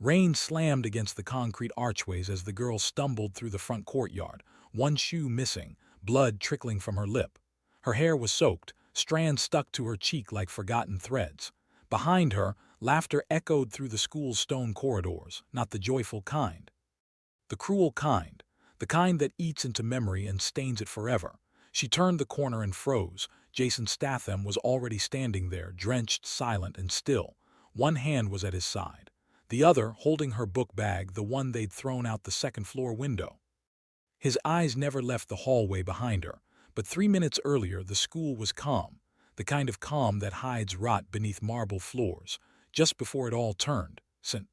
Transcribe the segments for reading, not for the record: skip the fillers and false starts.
Rain slammed against the concrete archways as the girl stumbled through the front courtyard, one shoe missing, blood trickling from her lip. Her hair was soaked, strands stuck to her cheek like forgotten threads. Behind her, laughter echoed through the school's stone corridors, not the joyful kind. The cruel kind, the kind that eats into memory and stains it forever. She turned the corner and froze. Jason Statham was already standing there, drenched, silent, and still. One hand was at his side, the other holding her book bag, the one they'd thrown out the second-floor window. His eyes never left the hallway behind her, but 3 minutes earlier the school was calm, the kind of calm that hides rot beneath marble floors, just before it all turned. St.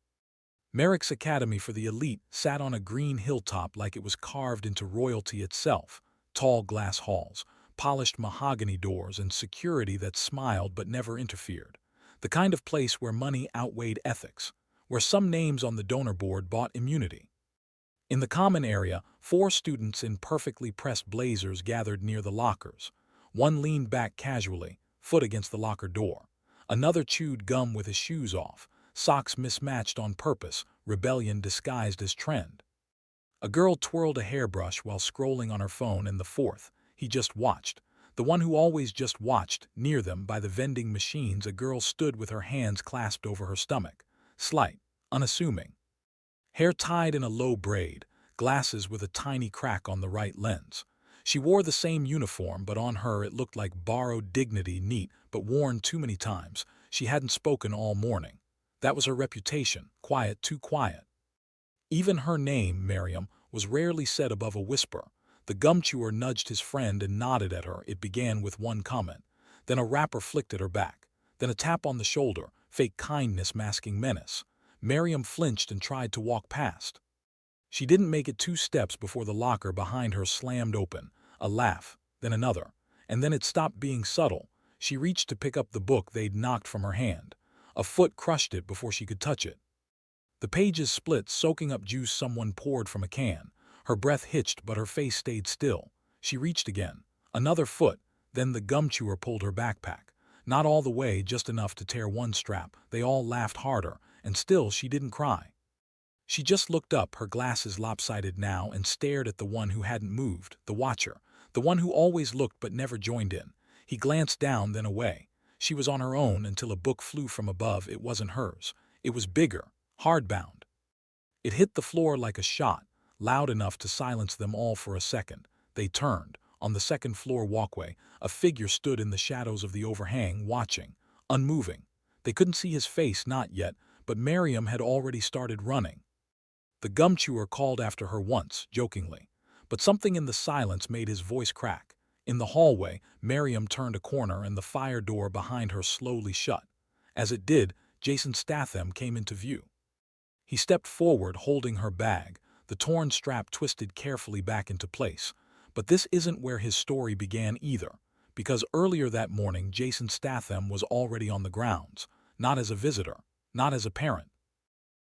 Merrick's Academy for the Elite sat on a green hilltop like it was carved into royalty itself. Tall glass halls, polished mahogany doors, and security that smiled but never interfered. The kind of place where money outweighed ethics, where some names on the donor board bought immunity. In the common area, 4 students in perfectly pressed blazers gathered near the lockers. One leaned back casually, foot against the locker door. Another chewed gum with his shoes off, socks mismatched on purpose, rebellion disguised as trend. A girl twirled a hairbrush while scrolling on her phone, and the fourth, he just watched. The one who always just watched, near them by the vending machines, a girl stood with her hands clasped over her stomach, slight, unassuming. Hair tied in a low braid, glasses with a tiny crack on the right lens. She wore the same uniform, but on her it looked like borrowed dignity, neat but worn too many times. She hadn't spoken all morning. That was her reputation, quiet, too quiet. Even her name, Miriam, was rarely said above a whisper. The gum chewer nudged his friend and nodded at her. It began with one comment. Then a rapper flicked at her back. Then a tap on the shoulder, fake kindness masking menace. Miriam flinched and tried to walk past. She didn't make it 2 steps before the locker behind her slammed open. A laugh, then another. And then it stopped being subtle. She reached to pick up the book they'd knocked from her hand. A foot crushed it before she could touch it. The pages split, soaking up juice someone poured from a can. Her breath hitched, but her face stayed still. She reached again. Another foot. Then the gum chewer pulled her backpack. Not all the way, just enough to tear one strap. They all laughed harder, and still she didn't cry. She just looked up, her glasses lopsided now, and stared at the one who hadn't moved, the watcher, the one who always looked but never joined in. He glanced down, then away. She was on her own until a book flew from above. It wasn't hers. It was bigger, hardbound. It hit the floor like a shot, loud enough to silence them all for a second. They turned. On the second-floor walkway, a figure stood in the shadows of the overhang, watching, unmoving. They couldn't see his face, not yet, but Miriam had already started running. The gum chewer called after her once, jokingly, but something in the silence made his voice crack. In the hallway, Miriam turned a corner and the fire door behind her slowly shut. As it did, Jason Statham came into view. He stepped forward, holding her bag, the torn strap twisted carefully back into place. But this isn't where his story began either, because earlier that morning Jason Statham was already on the grounds, not as a visitor, not as a parent,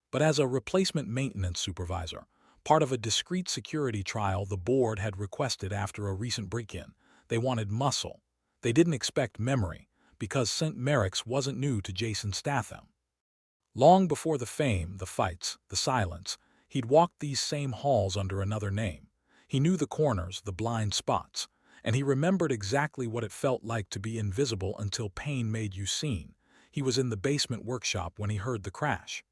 but as a replacement maintenance supervisor, part of a discreet security trial the board had requested after a recent break-in. They wanted muscle. They didn't expect memory, because St. Merrick's wasn't new to Jason Statham. Long before the fame, the fights, the silence, he'd walked these same halls under another name. He knew the corners, the blind spots, and he remembered exactly what it felt like to be invisible until pain made you seen. He was in the basement workshop when he heard the crash.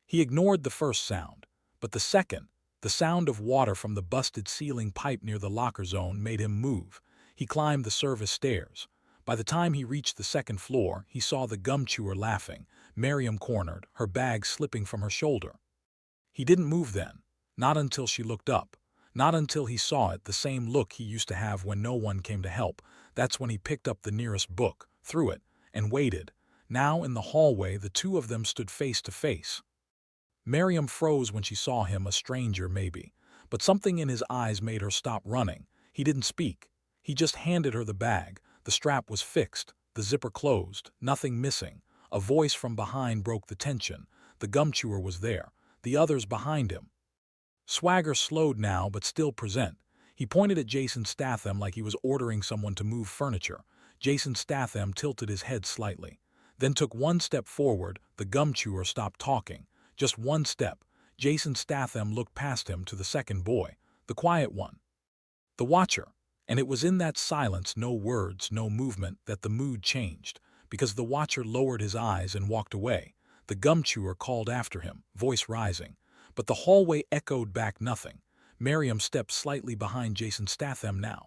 He ignored the first sound, but the second, the sound of water from the busted ceiling pipe near the locker zone, made him move. He climbed the service stairs. By the time he reached the second floor, he saw the gum chewer laughing, Miriam cornered, her bag slipping from her shoulder. He didn't move then, not until she looked up. Not until he saw it, the same look he used to have when no one came to help. That's when he picked up the nearest book, threw it, and waited. Now in the hallway the two of them stood face to face. Miriam froze when she saw him, a stranger maybe, but something in his eyes made her stop running. He didn't speak. He just handed her the bag. The strap was fixed, the zipper closed, nothing missing. A voice from behind broke the tension. The gum chewer was there, the others behind him. Swagger slowed now, but still present. He pointed at Jason Statham like he was ordering someone to move furniture. Jason Statham tilted his head slightly, then took one step forward. The gum chewer stopped talking, Just one step. Jason Statham looked past him to the second boy, the quiet one, the watcher. And it was in that silence, no words, no movement, that the mood changed, because the watcher lowered his eyes and walked away. The gum chewer called after him, voice rising. But the hallway echoed back nothing. Miriam stepped slightly behind Jason Statham now.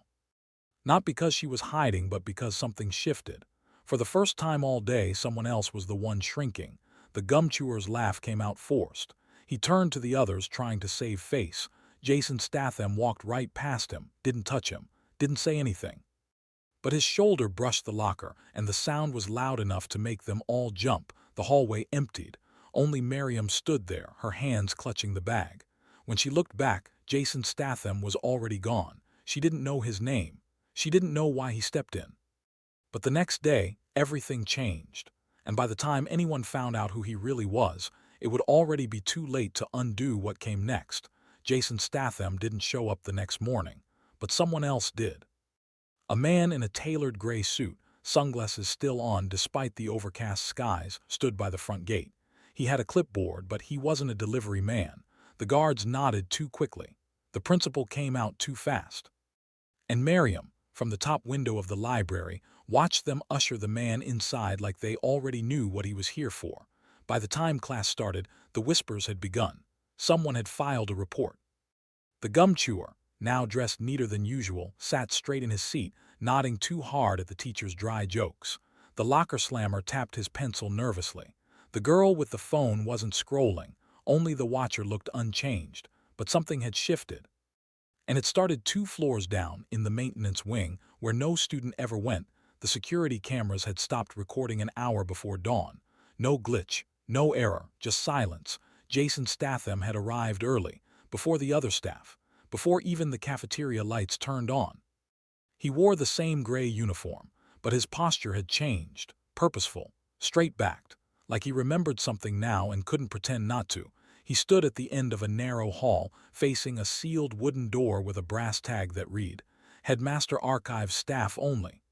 Not because she was hiding, but because something shifted. For the first time all day, someone else was the one shrinking. The gum chewer's laugh came out forced. He turned to the others, trying to save face. Jason Statham walked right past him, didn't touch him, didn't say anything. But his shoulder brushed the locker, and the sound was loud enough to make them all jump. The hallway emptied. Only Miriam stood there, her hands clutching the bag. When she looked back, Jason Statham was already gone. She didn't know his name. She didn't know why he stepped in. But the next day, everything changed. And by the time anyone found out who he really was, it would already be too late to undo what came next. Jason Statham didn't show up the next morning, but someone else did. A man in a tailored gray suit, sunglasses still on despite the overcast skies, stood by the front gate. He had a clipboard, but he wasn't a delivery man. The guards nodded too quickly. The principal came out too fast. And Miriam, from the top window of the library, watched them usher the man inside like they already knew what he was here for. By the time class started, the whispers had begun. Someone had filed a report. The gum chewer, now dressed neater than usual, sat straight in his seat, nodding too hard at the teacher's dry jokes. The locker slammer tapped his pencil nervously. The girl with the phone wasn't scrolling. Only the watcher looked unchanged. But something had shifted. And it started 2 floors down, in the maintenance wing, where no student ever went. The security cameras had stopped recording an hour before dawn. No glitch, no error, just silence. Jason Statham had arrived early, before the other staff, before even the cafeteria lights turned on. He wore the same gray uniform, but his posture had changed, purposeful, straight-backed, like he remembered something now and couldn't pretend not to. He stood at the end of a narrow hall, facing a sealed wooden door with a brass tag that read, "Headmaster Archives Staff Only."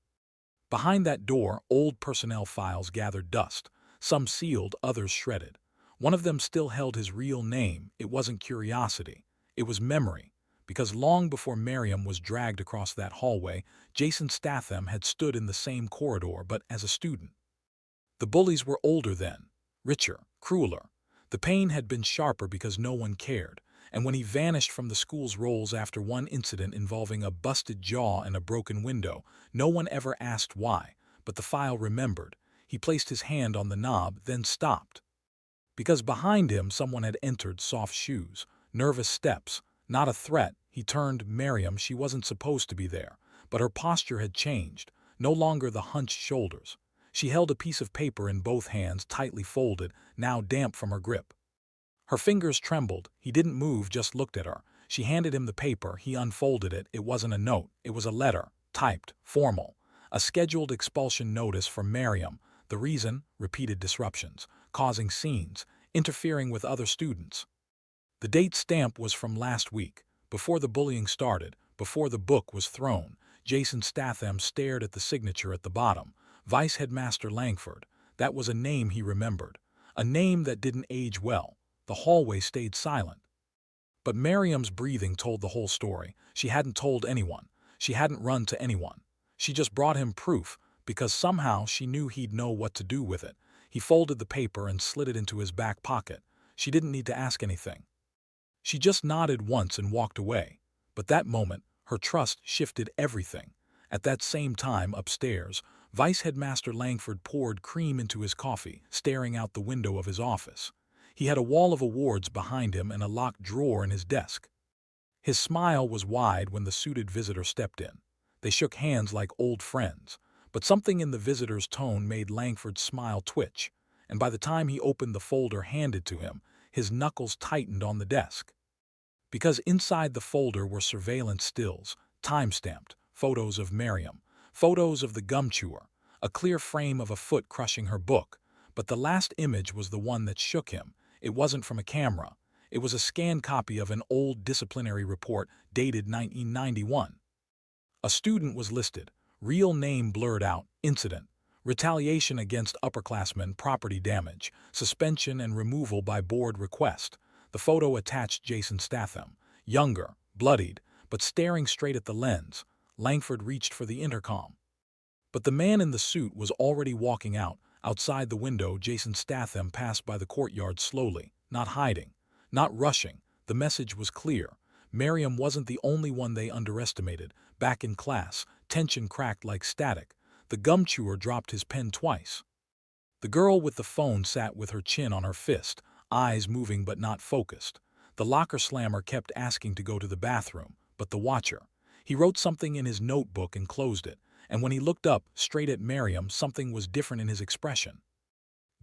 Behind that door, old personnel files gathered dust, some sealed, others shredded. One of them still held his real name. It wasn't curiosity. It was memory, because long before Miriam was dragged across that hallway, Jason Statham had stood in the same corridor, but as a student. The bullies were older then, richer, crueler. The pain had been sharper because no one cared, and when he vanished from the school's rolls after one incident involving a busted jaw and a broken window, no one ever asked why, but the file remembered. He placed his hand on the knob, then stopped. Because behind him someone had entered, soft shoes, nervous steps. Not a threat. He turned. Miriam, she wasn't supposed to be there, but her posture had changed, no longer the hunched shoulders. She held a piece of paper in both hands, tightly folded, now damp from her grip. Her fingers trembled. He didn't move, just looked at her. She handed him the paper. He unfolded it. It wasn't a note. It was a letter, typed, formal. A scheduled expulsion notice for Miriam. The reason? Repeated disruptions, causing scenes, interfering with other students. The date stamp was from last week, before the bullying started, before the book was thrown. Jason Statham stared at the signature at the bottom. Vice Headmaster Langford. That was a name he remembered. A name that didn't age well. The hallway stayed silent. But Miriam's breathing told the whole story. She hadn't told anyone. She hadn't run to anyone. She just brought him proof, because somehow she knew he'd know what to do with it. He folded the paper and slid it into his back pocket. She didn't need to ask anything. She just nodded once and walked away. But that moment, her trust shifted everything. At that same time, upstairs, Vice Headmaster Langford poured cream into his coffee, staring out the window of his office. He had a wall of awards behind him and a locked drawer in his desk. His smile was wide when the suited visitor stepped in. They shook hands like old friends, but something in the visitor's tone made Langford's smile twitch, and by the time he opened the folder handed to him, his knuckles tightened on the desk. Because inside the folder were surveillance stills, time-stamped, photos of Miriam, photos of the gum chewer, a clear frame of a foot crushing her book. But the last image was the one that shook him. It wasn't from a camera. It was a scanned copy of an old disciplinary report dated 1991. A student was listed, real name blurred out, incident, retaliation against upperclassmen, property damage, suspension and removal by board request. The photo attached Jason Statham, younger, bloodied, but staring straight at the lens. Langford reached for the intercom. But the man in the suit was already walking out. Outside the window, Jason Statham passed by the courtyard slowly, not hiding, not rushing. The message was clear. Miriam wasn't the only one they underestimated. Back in class, tension cracked like static. The gum chewer dropped his pen twice. The girl with the phone sat with her chin on her fist, eyes moving but not focused. The locker slammer kept asking to go to the bathroom, but the watcher. He wrote something in his notebook and closed it, and when he looked up, straight at Miriam, something was different in his expression.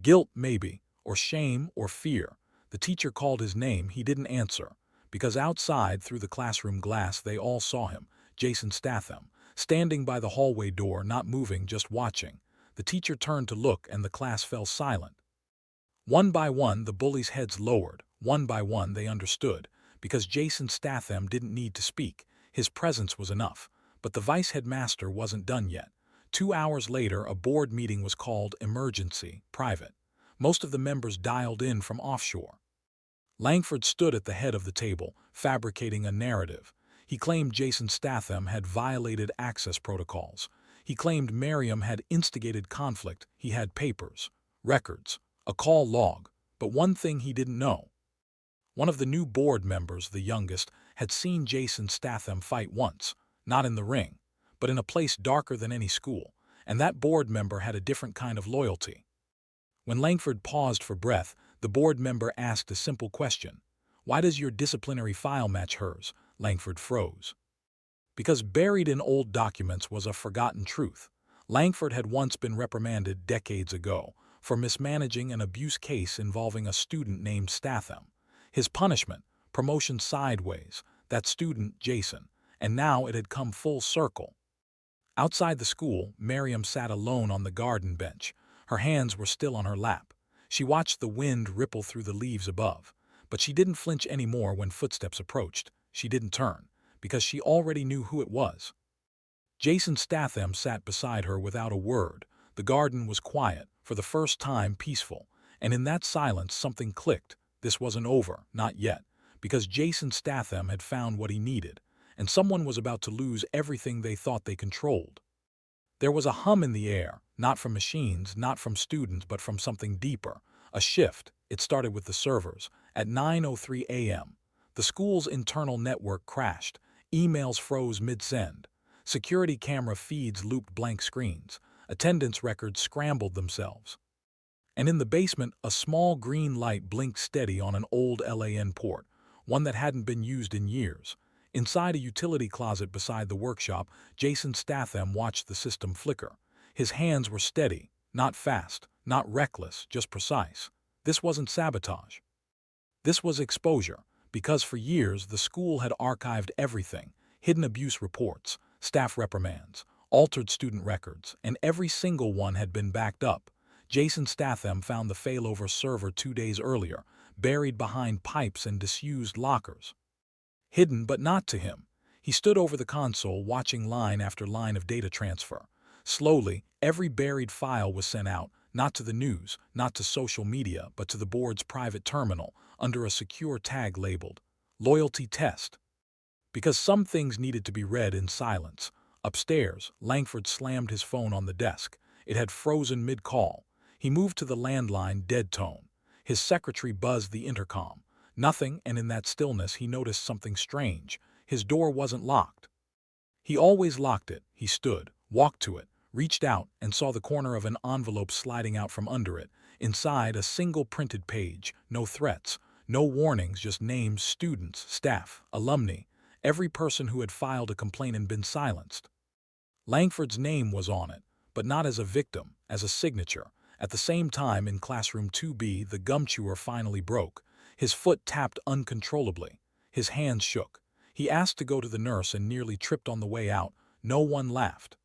Guilt, maybe, or shame, or fear. The teacher called his name. He didn't answer, because outside, through the classroom glass, they all saw him, Jason Statham, standing by the hallway door, not moving, just watching. The teacher turned to look, and the class fell silent. One by one, the bullies' heads lowered. One by one, they understood, because Jason Statham didn't need to speak. His presence was enough. But the vice headmaster wasn't done yet. 2 hours later, a board meeting was called, emergency, private. Most of the members dialed in from offshore. Langford stood at the head of the table, fabricating a narrative. He claimed Jason Statham had violated access protocols. He claimed Miriam had instigated conflict. He had papers, records, a call log. But one thing he didn't know. One of the new board members, the youngest, had seen Jason Statham fight once, not in the ring, but in a place darker than any school, and that board member had a different kind of loyalty. When Langford paused for breath, the board member asked a simple question. "Why does your disciplinary file match hers?" Langford froze. Because buried in old documents was a forgotten truth. Langford had once been reprimanded decades ago for mismanaging an abuse case involving a student named Statham. His punishment, promotion sideways, that student, Jason, and now it had come full circle. Outside the school, Miriam sat alone on the garden bench. Her hands were still on her lap. She watched the wind ripple through the leaves above, but she didn't flinch anymore when footsteps approached. She didn't turn, because she already knew who it was. Jason Statham sat beside her without a word. The garden was quiet, for the first time peaceful, and in that silence something clicked. This wasn't over, not yet, because Jason Statham had found what he needed, and someone was about to lose everything they thought they controlled. There was a hum in the air, not from machines, not from students, but from something deeper. A shift. It started with the servers. At 9:03 a.m., the school's internal network crashed. Emails froze mid-send. Security camera feeds looped blank screens. Attendance records scrambled themselves. And in the basement, a small green light blinked steady on an old LAN port, one that hadn't been used in years. Inside a utility closet beside the workshop, Jason Statham watched the system flicker. His hands were steady, not fast, not reckless, just precise. This wasn't sabotage. This was exposure, because for years the school had archived everything, hidden abuse reports, staff reprimands, altered student records, and every single one had been backed up. Jason Statham found the failover server 2 days earlier, buried behind pipes and disused lockers. Hidden, but not to him. He stood over the console, watching line after line of data transfer. Slowly, every buried file was sent out, not to the news, not to social media, but to the board's private terminal, under a secure tag labeled "Loyalty Test." Because some things needed to be read in silence. Upstairs, Langford slammed his phone on the desk. It had frozen mid-call. He moved to the landline, dead tone. His secretary buzzed the intercom. Nothing, and in that stillness he noticed something strange. His door wasn't locked. He always locked it. He stood, walked to it, reached out, and saw the corner of an envelope sliding out from under it. Inside, a single printed page. No threats, no warnings, just names, students, staff, alumni, every person who had filed a complaint and been silenced. Langford's name was on it, but not as a victim, as a signature. At the same time, in classroom 2B, the gum chewer finally broke. His foot tapped uncontrollably. His hands shook. He asked to go to the nurse and nearly tripped on the way out. No one laughed.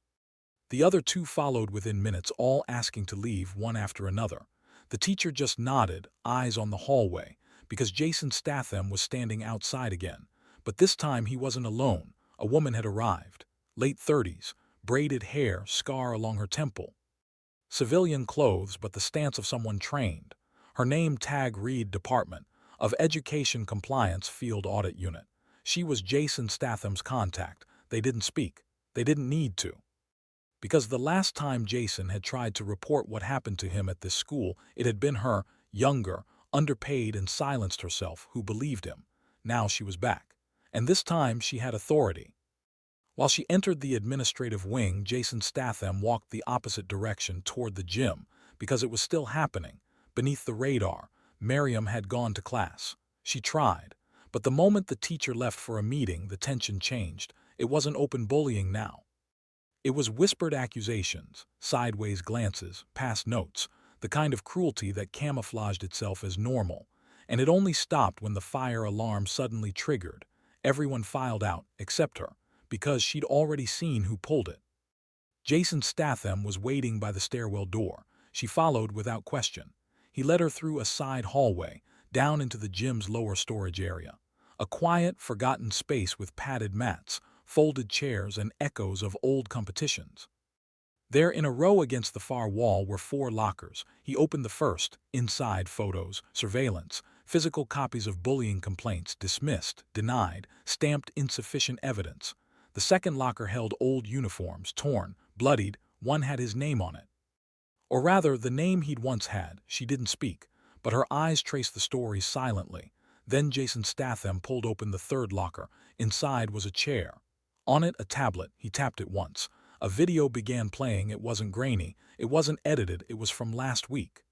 The other two followed within minutes, all asking to leave, one after another. The teacher just nodded, eyes on the hallway, because Jason Statham was standing outside again. But this time he wasn't alone. A woman had arrived. Late 30s, braided hair, scar along her temple. civilian clothes but the stance of someone trained. Her name tag read Department of Education Compliance Field Audit Unit. She was Jason Statham's contact. They didn't speak. They didn't need to. Because the last time Jason had tried to report what happened to him at this school, it had been her, younger, underpaid and silenced herself, who believed him. Now she was back. And this time she had authority. While she entered the administrative wing, Jason Statham walked the opposite direction toward the gym, because it was still happening. Beneath the radar, Miriam had gone to class. She tried. But the moment the teacher left for a meeting, the tension changed. It wasn't open bullying now. It was whispered accusations, sideways glances, past notes, the kind of cruelty that camouflaged itself as normal. And it only stopped when the fire alarm suddenly triggered. Everyone filed out, except her, because she'd already seen who pulled it. Jason Statham was waiting by the stairwell door. She followed without question. He led her through a side hallway, down into the gym's lower storage area. A quiet, forgotten space with padded mats, folded chairs, and echoes of old competitions. There, in a row against the far wall, were 4 lockers. He opened the first. Inside, photos, surveillance, physical copies of bullying complaints, dismissed, denied, stamped insufficient evidence. The second locker held old uniforms, torn, bloodied. One had his name on it. Or rather, the name he'd once had. She didn't speak, but her eyes traced the story silently. Then Jason Statham pulled open the third locker. Inside was a chair. On it, a tablet. He tapped it once. A video began playing. It wasn't grainy. It wasn't edited. It was from last week.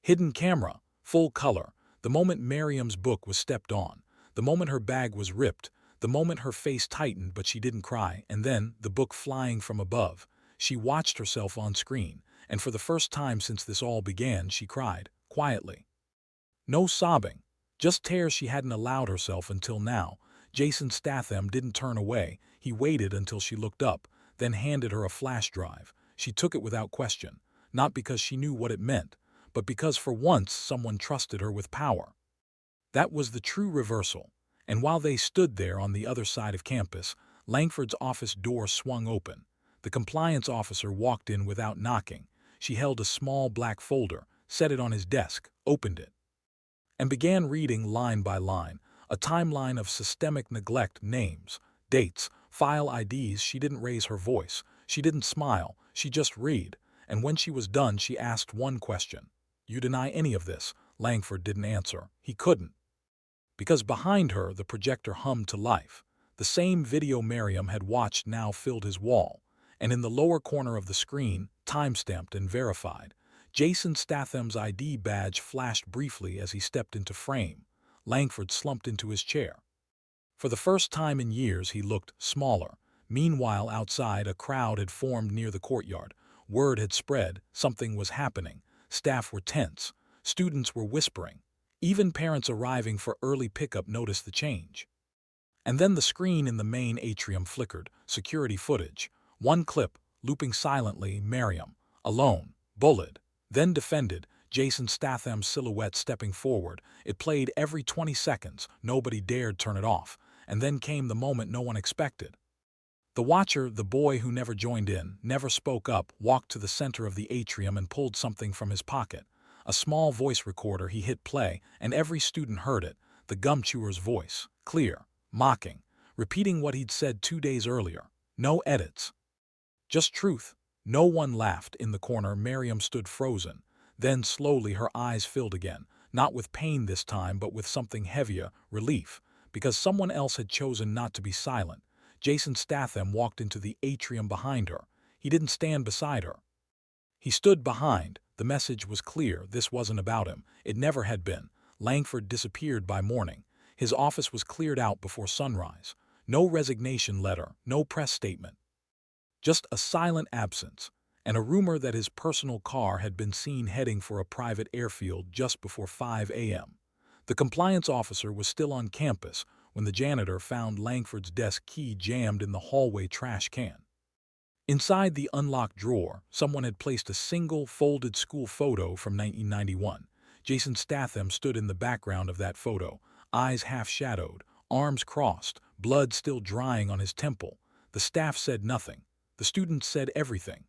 Hidden camera, full color. The moment Miriam's book was stepped on. The moment her bag was ripped. The moment her face tightened, but she didn't cry. And then, the book flying from above. She watched herself on screen. And for the first time since this all began, she cried, quietly. No sobbing. Just tears she hadn't allowed herself until now. Jason Statham didn't turn away. He waited until she looked up, then handed her a flash drive. She took it without question, not because she knew what it meant, but because for once someone trusted her with power. That was the true reversal. And while they stood there on the other side of campus, Langford's office door swung open. The compliance officer walked in without knocking. She held a small black folder, set it on his desk, opened it, and began reading line by line, a timeline of systemic neglect, names, dates, file IDs. She didn't raise her voice. She didn't smile. She just read. And when she was done, she asked one question. You deny any of this? Langford didn't answer. He couldn't. Because behind her, the projector hummed to life. The same video Miriam had watched now filled his wall. And in the lower corner of the screen, time-stamped and verified, Jason Statham's ID badge flashed briefly as he stepped into frame. Langford slumped into his chair. For the first time in years, he looked smaller. Meanwhile, outside, a crowd had formed near the courtyard. Word had spread. Something was happening. Staff were tense. Students were whispering. Even parents arriving for early pickup noticed the change. And then the screen in the main atrium flickered. Security footage. One clip, looping silently, Miriam, alone, bullied, then defended, Jason Statham's silhouette stepping forward. It played every 20 seconds. Nobody dared turn it off. And then came the moment no one expected. The watcher, the boy who never joined in, never spoke up, walked to the center of the atrium and pulled something from his pocket. A small voice recorder. He hit play, and every student heard it. The gum chewer's voice, clear, mocking, repeating what he'd said 2 days earlier. No edits. Just truth. No one laughed. In the corner, Miriam stood frozen. Then slowly her eyes filled again, not with pain this time, but with something heavier, relief, because someone else had chosen not to be silent. Jason Statham walked into the atrium behind her. He didn't stand beside her. He stood behind. The message was clear. This wasn't about him. It never had been. Langford disappeared by morning. His office was cleared out before sunrise. No resignation letter, no press statement. Just a silent absence, and a rumor that his personal car had been seen heading for a private airfield just before 5 a.m. The compliance officer was still on campus when the janitor found Langford's desk key jammed in the hallway trash can. Inside the unlocked drawer, someone had placed a single folded school photo from 1991. Jason Statham stood in the background of that photo, eyes half-shadowed, arms crossed, blood still drying on his temple. The staff said nothing. The students said everything.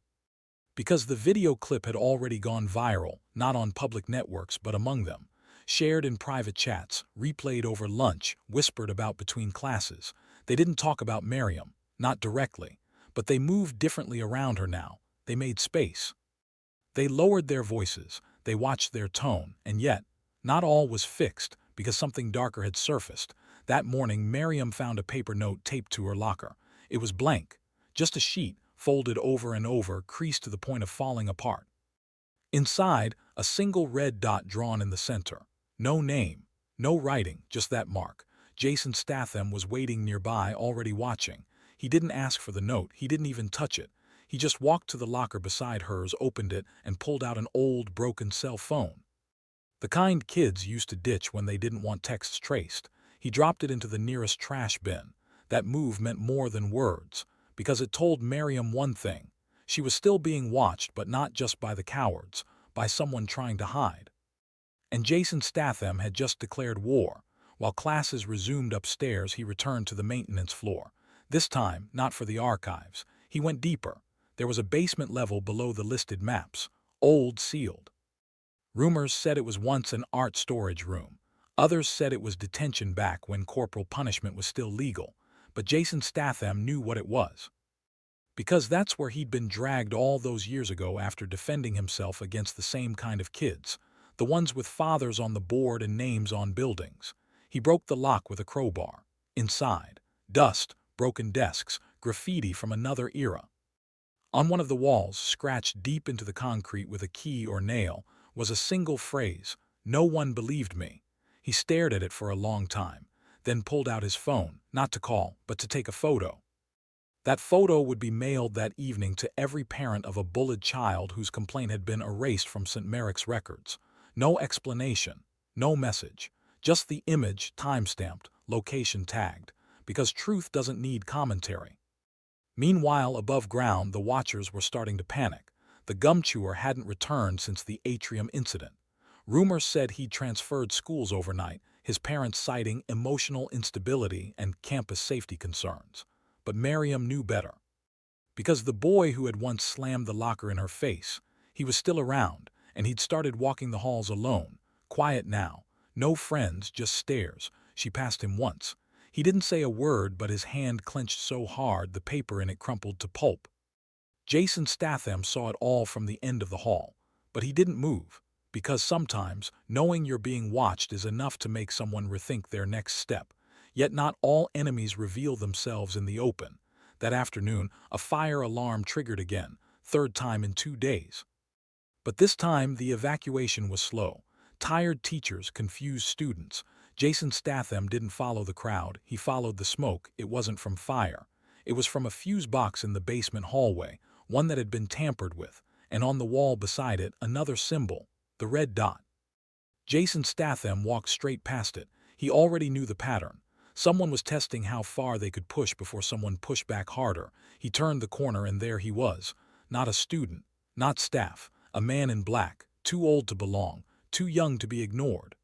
Because the video clip had already gone viral, not on public networks but among them. Shared in private chats, replayed over lunch, whispered about between classes. They didn't talk about Miriam, not directly, but they moved differently around her now. They made space. They lowered their voices, they watched their tone, and yet, not all was fixed because something darker had surfaced. That morning, Miriam found a paper note taped to her locker. It was blank, just a sheet, folded over and over, creased to the point of falling apart. Inside, a single red dot drawn in the center. No name, no writing, just that mark. Jason Statham was waiting nearby, already watching. He didn't ask for the note, he didn't even touch it. He just walked to the locker beside hers, opened it, and pulled out an old, broken cell phone. The kind kids used to ditch when they didn't want texts traced. He dropped it into the nearest trash bin. That move meant more than words, because it told Miriam one thing. She was still being watched, but not just by the cowards, by someone trying to hide. And Jason Statham had just declared war. While classes resumed upstairs, he returned to the maintenance floor. This time, not for the archives. He went deeper. There was a basement level below the listed maps, old, sealed. Rumors said it was once an art storage room. Others said it was detention back when corporal punishment was still legal. But Jason Statham knew what it was. Because that's where he'd been dragged all those years ago after defending himself against the same kind of kids, the ones with fathers on the board and names on buildings. He broke the lock with a crowbar. Inside, dust, broken desks, graffiti from another era. On one of the walls, scratched deep into the concrete with a key or nail, was a single phrase, "No one believed me." He stared at it for a long time, then pulled out his phone, not to call, but to take a photo. That photo would be mailed that evening to every parent of a bullied child whose complaint had been erased from St. Merrick's records. No explanation, no message, just the image, time-stamped, location tagged, because truth doesn't need commentary. Meanwhile, above ground, the watchers were starting to panic. The gum chewer hadn't returned since the atrium incident. Rumors said he'd transferred schools overnight, his parents citing emotional instability and campus safety concerns. But Miriam knew better. Because the boy who had once slammed the locker in her face, he was still around, and he'd started walking the halls alone, quiet now, no friends, just stairs. She passed him once. He didn't say a word, but his hand clenched so hard the paper in it crumpled to pulp. Jason Statham saw it all from the end of the hall, but he didn't move, because sometimes knowing you're being watched is enough to make someone rethink their next step. Yet not all enemies reveal themselves in the open. That afternoon, a fire alarm triggered again, third time in 2 days. But this time, the evacuation was slow. Tired teachers, confused students. Jason Statham didn't follow the crowd, he followed the smoke. It wasn't from fire. It was from a fuse box in the basement hallway, one that had been tampered with, and on the wall beside it, another symbol, the red dot. Jason Statham walked straight past it. He already knew the pattern. Someone was testing how far they could push before someone pushed back harder. He turned the corner and there he was. Not a student, not staff, a man in black, too old to belong, too young to be ignored.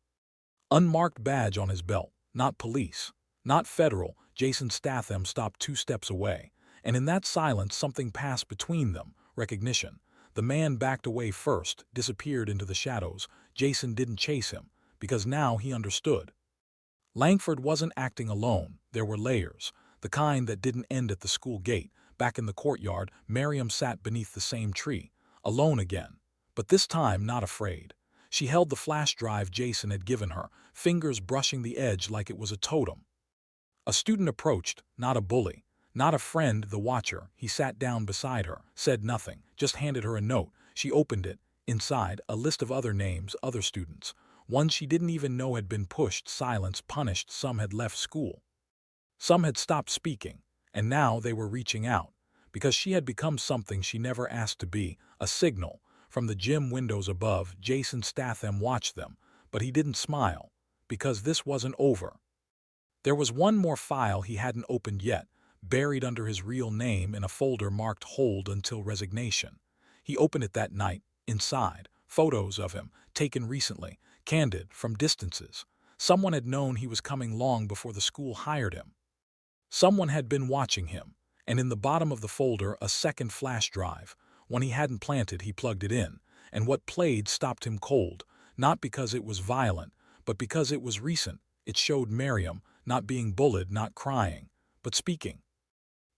Unmarked badge on his belt, not police, not federal. Jason Statham stopped 2 steps away, and in that silence something passed between them, recognition. The man backed away first, disappeared into the shadows. Jason didn't chase him, because now he understood. Langford wasn't acting alone. There were layers, the kind that didn't end at the school gate. Back in the courtyard, Miriam sat beneath the same tree, alone again, but this time not afraid. She held the flash drive Jason had given her, fingers brushing the edge like it was a totem. A student approached, not a bully, not a friend, the watcher. He sat down beside her, said nothing, just handed her a note. She opened it. Inside, a list of other names, other students. Ones she didn't even know had been pushed, silenced, punished. Some had left school. Some had stopped speaking, and now they were reaching out, because she had become something she never asked to be, a signal. From the gym windows above, Jason Statham watched them, but he didn't smile, because this wasn't over. There was one more file he hadn't opened yet, buried under his real name in a folder marked "Hold until resignation." He opened it that night. Inside, photos of him, taken recently, candid, from distances. Someone had known he was coming long before the school hired him. Someone had been watching him, and in the bottom of the folder a second flash drive, When he hadn't planted, he plugged it in, and what played stopped him cold, not because it was violent, but because it was recent. It showed Miriam, not being bullied, not crying, but speaking.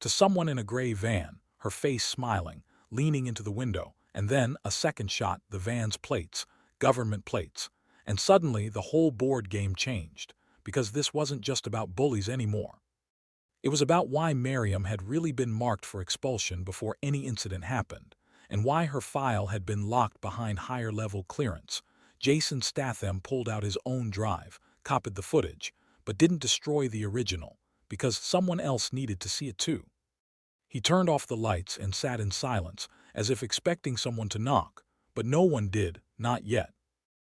To someone in a gray van, her face smiling, leaning into the window, and then a second shot, the van's plates, government plates. And suddenly the whole board game changed, because this wasn't just about bullies anymore. It was about why Miriam had really been marked for expulsion before any incident happened, and why her file had been locked behind higher-level clearance. Jason Statham pulled out his own drive, copied the footage, but didn't destroy the original, because someone else needed to see it too. He turned off the lights and sat in silence, as if expecting someone to knock, but no one did, not yet.